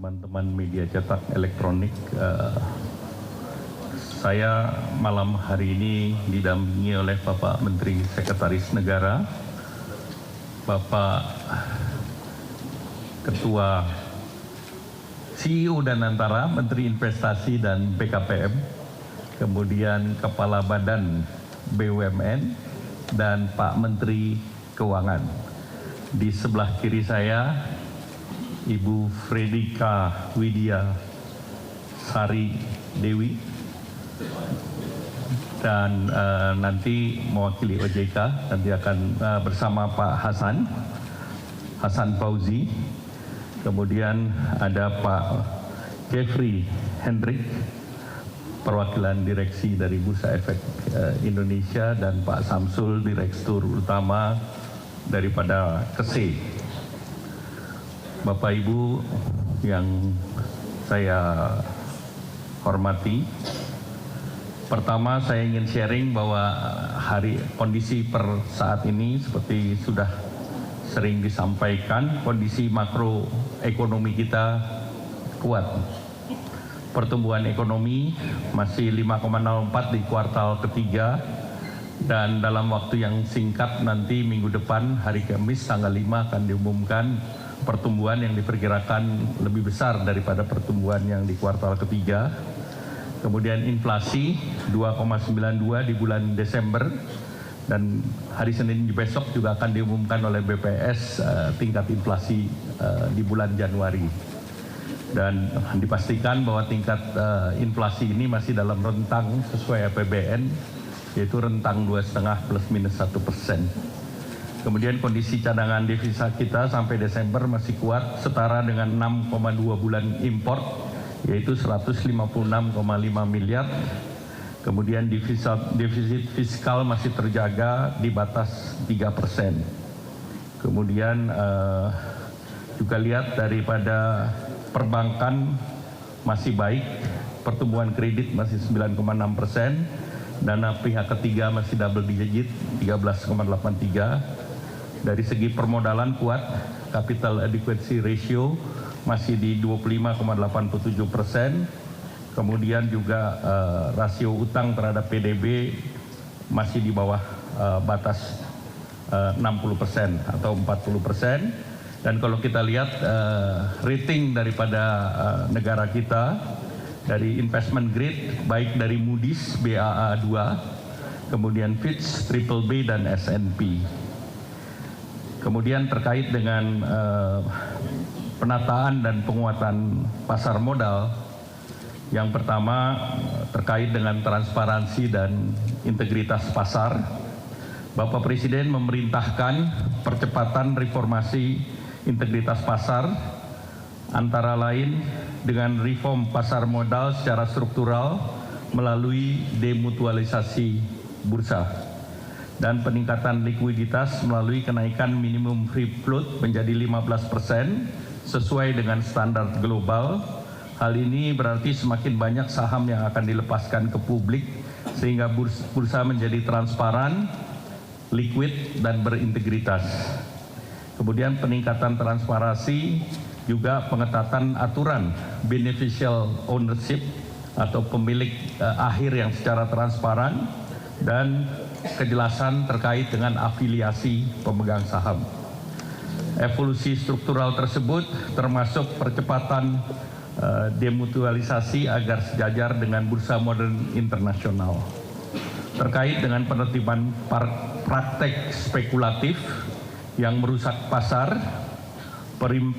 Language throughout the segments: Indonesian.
teman-teman media cetak elektronik. Saya malam hari ini didampingi oleh Bapak Menteri Sekretaris Negara, Bapak Ketua CEO Danantara, Menteri Investasi dan BKPM, kemudian Kepala Badan BUMN, dan Pak Menteri Keuangan. Di sebelah kiri saya, Ibu Fredika Widya Sari Dewi, dan nanti mewakili OJK nanti akan bersama Pak Hasan Fauzi. Kemudian ada Pak Jeffrey Hendrik, perwakilan direksi dari Bursa Efek Indonesia, dan Pak Samsul, Direktur Utama daripada KESE. Bapak Ibu yang saya hormati, pertama saya ingin sharing bahwa kondisi per saat ini seperti sudah sering disampaikan, kondisi makroekonomi kita kuat. Pertumbuhan ekonomi masih 5,04 di kuartal ketiga, dan dalam waktu yang singkat nanti minggu depan hari Kamis tanggal 5 akan diumumkan pertumbuhan yang diperkirakan lebih besar daripada pertumbuhan yang di kuartal ketiga. Kemudian inflasi 2,92 di bulan Desember, dan hari Senin besok juga akan diumumkan oleh BPS tingkat inflasi di bulan Januari. Dan dipastikan bahwa tingkat inflasi ini masih dalam rentang sesuai APBN, yaitu rentang 2,5 plus minus 1%. Kemudian kondisi cadangan devisa kita sampai Desember masih kuat, setara dengan 6,2 bulan import, yaitu 156,5 miliar. Kemudian defisit fiskal masih terjaga di batas 3%. Kemudian juga lihat daripada perbankan masih baik, pertumbuhan kredit masih 9,6%, dana pihak ketiga masih double digit 13,83%. Dari segi permodalan kuat, capital adequacy ratio masih di 25,87%. Kemudian juga rasio utang terhadap PDB masih di bawah batas 60% atau 40%. Dan kalau kita lihat rating daripada negara kita dari investment grade, baik dari Moody's Baa2, kemudian Fitch BBB dan S&P. Kemudian terkait dengan penataan dan penguatan pasar modal, yang pertama terkait dengan transparansi dan integritas pasar, Bapak Presiden memerintahkan percepatan reformasi integritas pasar, antara lain dengan reform pasar modal secara struktural melalui demutualisasi bursa, dan peningkatan likuiditas melalui kenaikan minimum free float menjadi 15% sesuai dengan standar global. Hal ini berarti semakin banyak saham yang akan dilepaskan ke publik sehingga bursa menjadi transparan, liquid, dan berintegritas. Kemudian peningkatan transparansi, juga pengetatan aturan beneficial ownership atau pemilik akhir yang secara transparan, dan kejelasan terkait dengan afiliasi pemegang saham. Evolusi struktural tersebut termasuk percepatan demutualisasi agar sejajar dengan bursa modern internasional. Terkait dengan penertiban praktek spekulatif yang merusak pasar,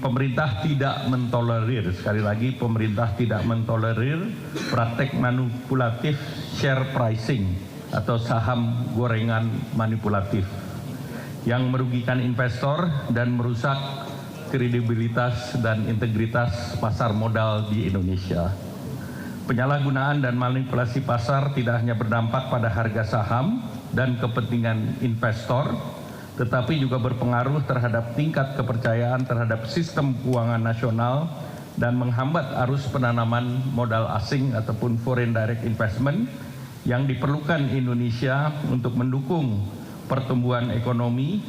pemerintah tidak mentolerir, sekali lagi pemerintah tidak mentolerir praktek manipulatif share pricing atau saham gorengan manipulatif yang merugikan investor dan merusak kredibilitas dan integritas pasar modal di Indonesia. Penyalahgunaan dan manipulasi pasar tidak hanya berdampak pada harga saham dan kepentingan investor, tetapi juga berpengaruh terhadap tingkat kepercayaan terhadap sistem keuangan nasional dan menghambat arus penanaman modal asing ataupun foreign direct investment yang diperlukan Indonesia untuk mendukung pertumbuhan ekonomi,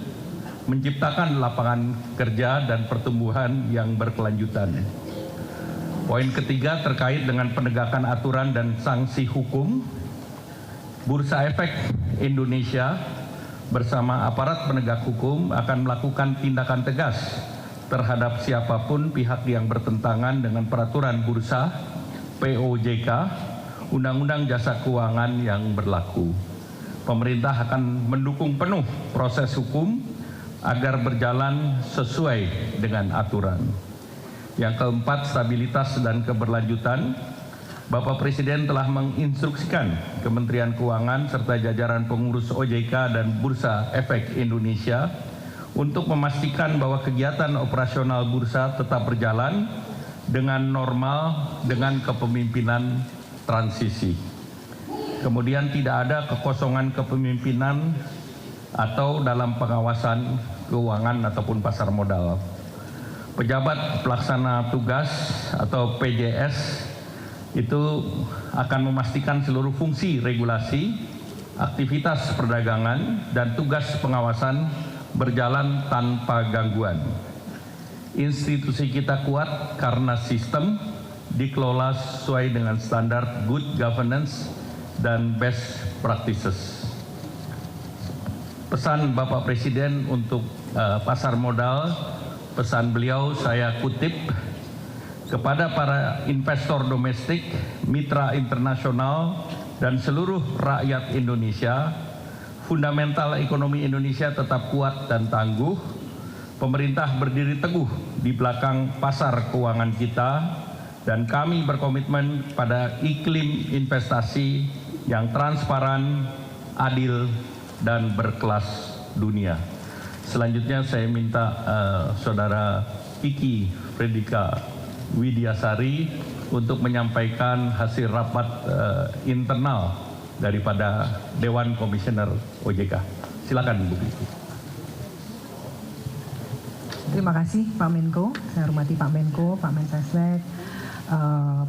menciptakan lapangan kerja dan pertumbuhan yang berkelanjutan. Poin ketiga terkait dengan penegakan aturan dan sanksi hukum. Bursa Efek Indonesia bersama aparat penegak hukum akan melakukan tindakan tegas terhadap siapapun pihak yang bertentangan dengan peraturan bursa, POJK, Undang-Undang Jasa Keuangan yang berlaku. Pemerintah akan mendukung penuh proses hukum agar berjalan sesuai dengan aturan. Yang keempat, stabilitas dan keberlanjutan. Bapak Presiden telah menginstruksikan Kementerian Keuangan serta jajaran pengurus OJK dan Bursa Efek Indonesia untuk memastikan bahwa kegiatan operasional bursa tetap berjalan dengan normal dengan kepemimpinan transisi. Kemudian tidak ada kekosongan kepemimpinan atau dalam pengawasan keuangan ataupun pasar modal. Pejabat pelaksana tugas atau PJS itu akan memastikan seluruh fungsi regulasi, aktivitas perdagangan, dan tugas pengawasan berjalan tanpa gangguan. Institusi kita kuat karena sistem dikelola sesuai dengan standar good governance dan best practices. Pesan Bapak Presiden untuk pasar modal, pesan beliau saya kutip, kepada para investor domestik, mitra internasional, dan seluruh rakyat Indonesia, fundamental ekonomi Indonesia tetap kuat dan tangguh. Pemerintah berdiri teguh di belakang pasar keuangan kita, dan kami berkomitmen pada iklim investasi yang transparan, adil, dan berkelas dunia. Selanjutnya saya minta Saudara Kiki Fredrika Widiasari untuk menyampaikan hasil rapat internal daripada Dewan Komisioner OJK. Silakan Bu Kiki. Terima kasih Pak Menko. Saya hormati Pak Menko, Pak Mensesnek,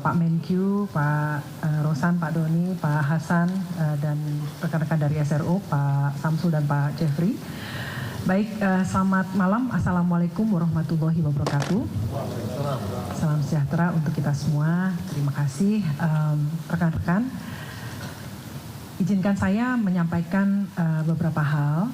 Pak Menkyu, Pak Rosan, Pak Doni, Pak Hasan, dan rekan-rekan dari SRO, Pak Samsul dan Pak Jeffrey. Baik, selamat malam. Assalamualaikum warahmatullahi wabarakatuh. Salam sejahtera untuk kita semua. Terima kasih rekan-rekan. Izinkan saya menyampaikan beberapa hal.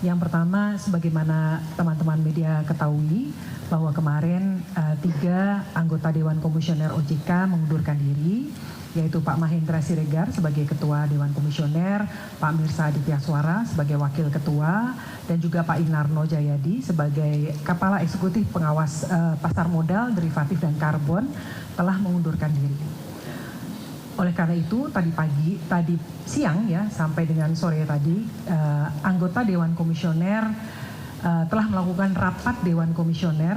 Yang pertama, sebagaimana teman-teman media ketahui, bahwa kemarin 3 anggota Dewan Komisioner OJK mengundurkan diri, yaitu Pak Mahendra Siregar sebagai Ketua Dewan Komisioner, Pak Mirsa Aditya Suara sebagai Wakil Ketua, dan juga Pak Inarno Jayadi sebagai Kepala Eksekutif Pengawas Pasar Modal, Derivatif, dan Karbon telah mengundurkan diri. Oleh karena itu, tadi siang ya sampai dengan sore tadi, anggota Dewan Komisioner telah melakukan rapat Dewan Komisioner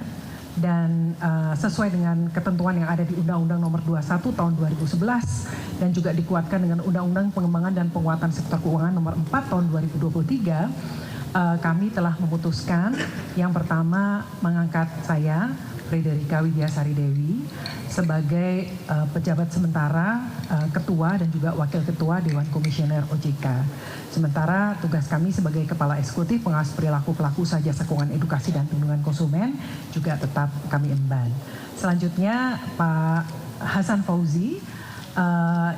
dan sesuai dengan ketentuan yang ada di Undang-Undang Nomor 21 Tahun 2011 dan juga dikuatkan dengan Undang-Undang Pengembangan dan Penguatan Sektor Keuangan Nomor 4 Tahun 2023, kami telah memutuskan yang pertama mengangkat saya Frederika Widiasari Dewi sebagai pejabat sementara Ketua dan juga Wakil Ketua Dewan Komisioner OJK. Sementara tugas kami sebagai Kepala Eksekutif Pengawas Perilaku Pelaku Usaha Jasa Keuangan Edukasi dan Perlindungan Konsumen juga tetap kami emban. Selanjutnya Pak Hasan Fauzi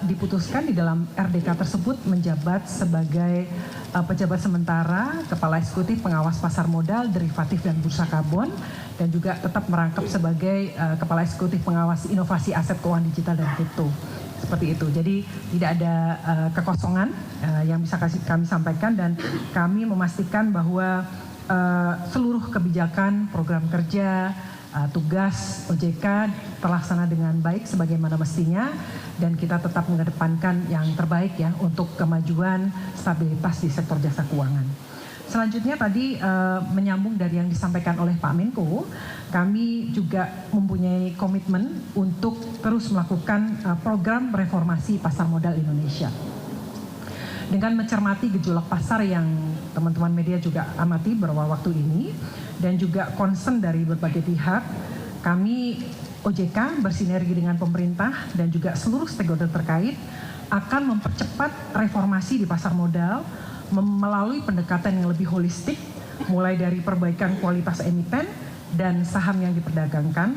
diputuskan di dalam RDK tersebut menjabat sebagai pejabat sementara Kepala Eksekutif Pengawas Pasar Modal, Derivatif, dan Bursa Karbon, dan juga tetap merangkap sebagai Kepala Eksekutif Pengawas Inovasi Aset Keuangan Digital dan Kripto. Seperti itu. Jadi tidak ada kekosongan yang bisa kami sampaikan, dan kami memastikan bahwa seluruh kebijakan, program kerja, tugas OJK terlaksana dengan baik sebagaimana mestinya, dan kita tetap mengedepankan yang terbaik ya untuk kemajuan stabilitas di sektor jasa keuangan. Selanjutnya tadi menyambung dari yang disampaikan oleh Pak Menko, kami juga mempunyai komitmen untuk terus melakukan program reformasi pasar modal Indonesia. Dengan mencermati gejolak pasar yang teman-teman media juga amati beberapa waktu ini, dan juga concern dari berbagai pihak, kami OJK bersinergi dengan pemerintah dan juga seluruh stakeholder terkait akan mempercepat reformasi di pasar modal melalui pendekatan yang lebih holistik, mulai dari perbaikan kualitas emiten dan saham yang diperdagangkan,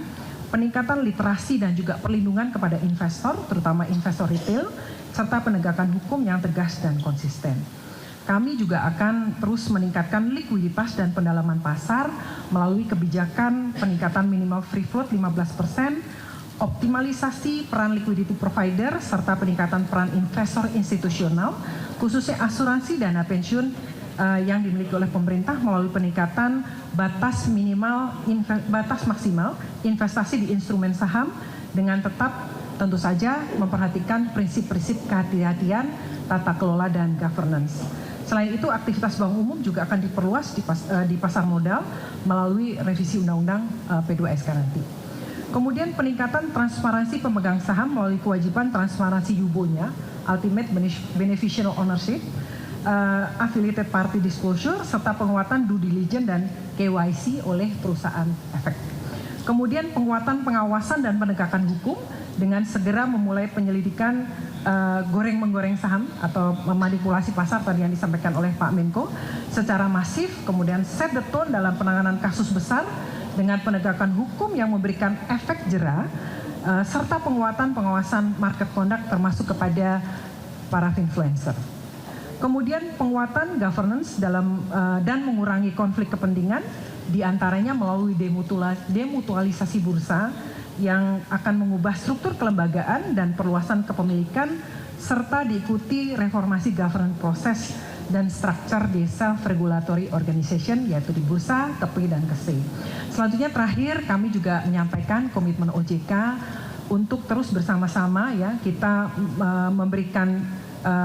peningkatan literasi dan juga perlindungan kepada investor, terutama investor retail, serta penegakan hukum yang tegas dan konsisten. Kami juga akan terus meningkatkan likuiditas dan pendalaman pasar melalui kebijakan peningkatan minimal free float 15%, optimalisasi peran liquidity provider, serta peningkatan peran investor institusional, khususnya asuransi dana pensiun yang dimiliki oleh pemerintah melalui peningkatan batas maksimal investasi di instrumen saham dengan tetap tentu saja memperhatikan prinsip-prinsip kehati-hatian, tata kelola dan governance. Selain itu, aktivitas bank umum juga akan diperluas di pasar modal melalui revisi undang-undang P2SK nanti. Kemudian peningkatan transparansi pemegang saham melalui kewajiban transparansi UBO-nya, Ultimate Beneficial Ownership, affiliated party disclosure, serta penguatan due diligence dan KYC oleh perusahaan efek. Kemudian penguatan pengawasan dan penegakan hukum dengan segera memulai penyelidikan goreng-menggoreng saham atau memanipulasi pasar tadi yang disampaikan oleh Pak Menko secara masif, kemudian set the tone dalam penanganan kasus besar dengan penegakan hukum yang memberikan efek jera, serta penguatan pengawasan market conduct termasuk kepada para influencer. Kemudian penguatan governance dan mengurangi konflik kepentingan, diantaranya melalui demutualisasi bursa yang akan mengubah struktur kelembagaan dan perluasan kepemilikan, serta diikuti reformasi governance proses dan struktur di self-regulatory organization, yaitu di bursa, KEPI, dan KSE. Selanjutnya terakhir, kami juga menyampaikan komitmen OJK untuk terus bersama-sama ya kita memberikan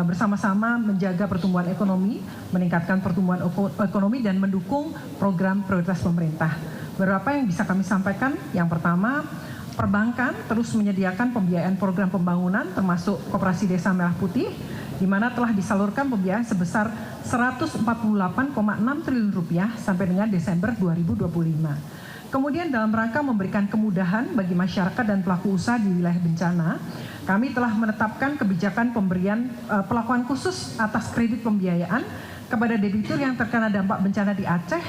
bersama-sama menjaga pertumbuhan ekonomi, meningkatkan pertumbuhan ekonomi dan mendukung program prioritas pemerintah. Beberapa yang bisa kami sampaikan, yang pertama, perbankan terus menyediakan pembiayaan program pembangunan termasuk Koperasi Desa Merah Putih, di mana telah disalurkan pembiayaan sebesar Rp148,6 triliun sampai dengan Desember 2025. Kemudian dalam rangka memberikan kemudahan bagi masyarakat dan pelaku usaha di wilayah bencana, kami telah menetapkan kebijakan pemberian perlakuan khusus atas kredit pembiayaan kepada debitur yang terkena dampak bencana di Aceh,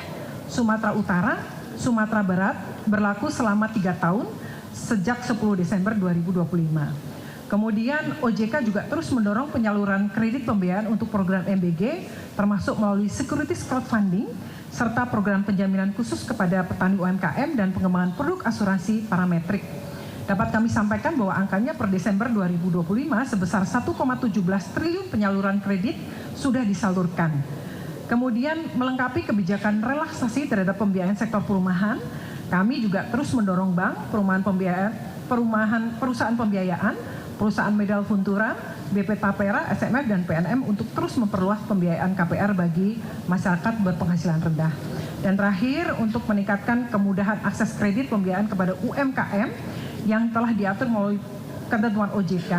Sumatera Utara, Sumatera Barat, berlaku selama 3 tahun sejak 10 Desember 2025. Kemudian OJK juga terus mendorong penyaluran kredit pembiayaan untuk program MBG, termasuk melalui securities crowdfunding, serta program penjaminan khusus kepada petani UMKM dan pengembangan produk asuransi parametrik. Dapat kami sampaikan bahwa angkanya per Desember 2025 sebesar 1,17 triliun penyaluran kredit sudah disalurkan. Kemudian melengkapi kebijakan relaksasi terhadap pembiayaan sektor perumahan, kami juga terus mendorong bank, perusahaan pembiayaan, perusahaan modal Funtura, BP Tapera, SMF, dan PNM untuk terus memperluas pembiayaan KPR bagi masyarakat berpenghasilan rendah. Dan terakhir, untuk meningkatkan kemudahan akses kredit pembiayaan kepada UMKM yang telah diatur melalui ketentuan OJK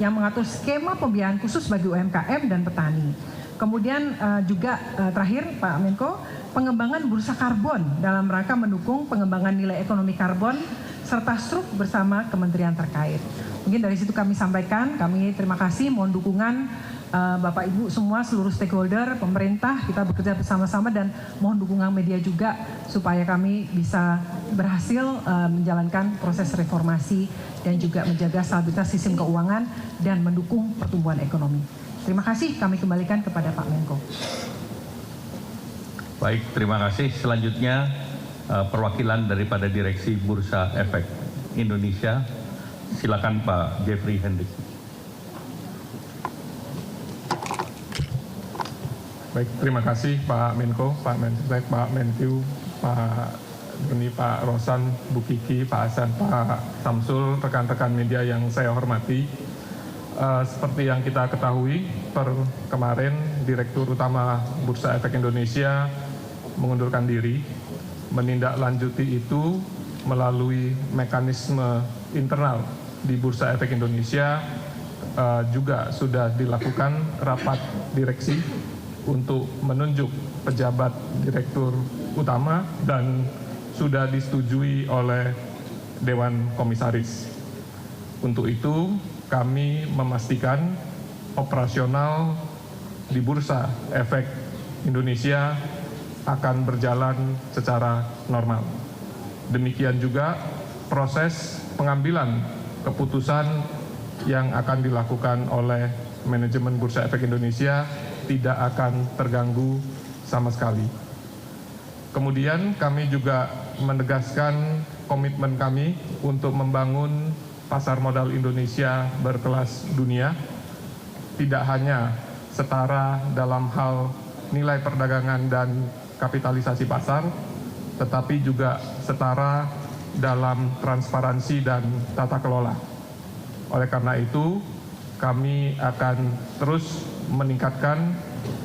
yang mengatur skema pembiayaan khusus bagi UMKM dan petani. Kemudian juga terakhir Pak Menko, pengembangan bursa karbon dalam rangka mendukung pengembangan nilai ekonomi karbon serta struk bersama kementerian terkait. Mungkin dari situ kami sampaikan, kami terima kasih, mohon dukungan Bapak Ibu semua, seluruh stakeholder, pemerintah, kita bekerja bersama-sama dan mohon dukungan media juga supaya kami bisa berhasil menjalankan proses reformasi dan juga menjaga stabilitas sistem keuangan dan mendukung pertumbuhan ekonomi. Terima kasih, kami kembalikan kepada Pak Menko. Baik, terima kasih. Selanjutnya perwakilan daripada Direksi Bursa Efek Indonesia. Silakan Pak Jeffrey Hendrik. Baik, terima kasih Pak Menko, Pak Mensesnek, Pak Menkyu, Pak Doni, Pak Rosan, Bu Kiki, Pak Hasan, Pak Samsul, rekan-rekan media yang saya hormati. Seperti yang kita ketahui, per kemarin Direktur Utama Bursa Efek Indonesia mengundurkan diri. Menindaklanjuti itu melalui mekanisme internal di Bursa Efek Indonesia juga sudah dilakukan rapat direksi untuk menunjuk pejabat direktur utama dan sudah disetujui oleh Dewan Komisaris. Untuk itu kami memastikan operasional di Bursa Efek Indonesia akan berjalan secara normal. Demikian juga proses pengambilan keputusan yang akan dilakukan oleh manajemen Bursa Efek Indonesia tidak akan terganggu sama sekali. Kemudian kami juga menegaskan komitmen kami untuk membangun pasar modal Indonesia berkelas dunia, tidak hanya setara dalam hal nilai perdagangan dan kapitalisasi pasar, tetapi juga setara dalam transparansi dan tata kelola. Oleh karena itu, kami akan terus meningkatkan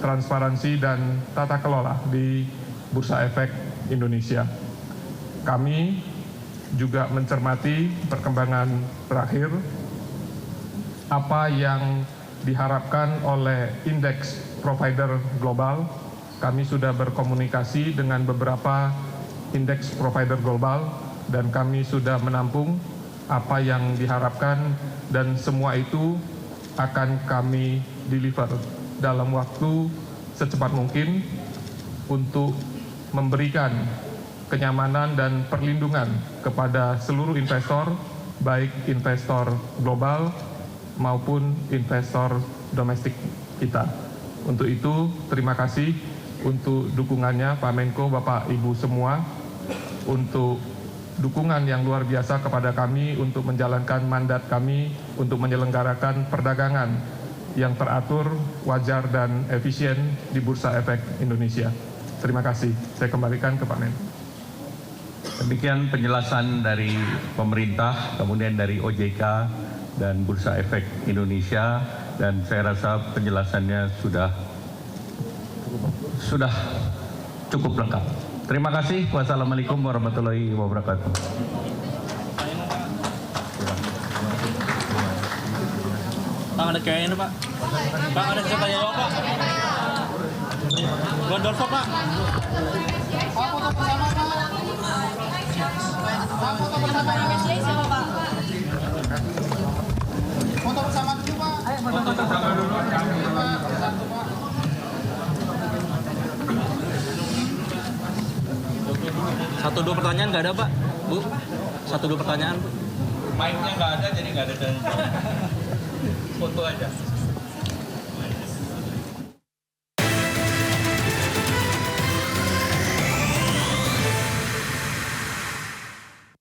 transparansi dan tata kelola di Bursa Efek Indonesia. Kami juga mencermati perkembangan terakhir, apa yang diharapkan oleh indeks provider global. Kami sudah berkomunikasi dengan beberapa indeks provider global dan kami sudah menampung apa yang diharapkan dan semua itu akan kami deliver dalam waktu secepat mungkin untuk memberikan kenyamanan dan perlindungan kepada seluruh investor, baik investor global maupun investor domestik kita. Untuk itu, terima kasih untuk dukungannya Pak Menko, Bapak Ibu semua, untuk dukungan yang luar biasa kepada kami untuk menjalankan mandat kami untuk menyelenggarakan perdagangan yang teratur, wajar, dan efisien di Bursa Efek Indonesia. Terima kasih. Saya kembalikan ke Pak Menko. Demikian penjelasan dari pemerintah, kemudian dari OJK dan Bursa Efek Indonesia, dan saya rasa penjelasannya sudah cukup lengkap. Terima kasih. Wassalamualaikum warahmatullahi wabarakatuh. Pak, ada kayaknya Pak. Pak, ada siapa ya Pak? Gondorfo Pak. Foto bersama Pak. Foto bersama siapa Pak? Foto bersama dulu Pak. Ayo foto bersama dulu. Satu Pak. Satu dua pertanyaan nggak ada Pak, Bu? Satu dua pertanyaan Bu? Mic-nya nggak ada, jadi nggak ada.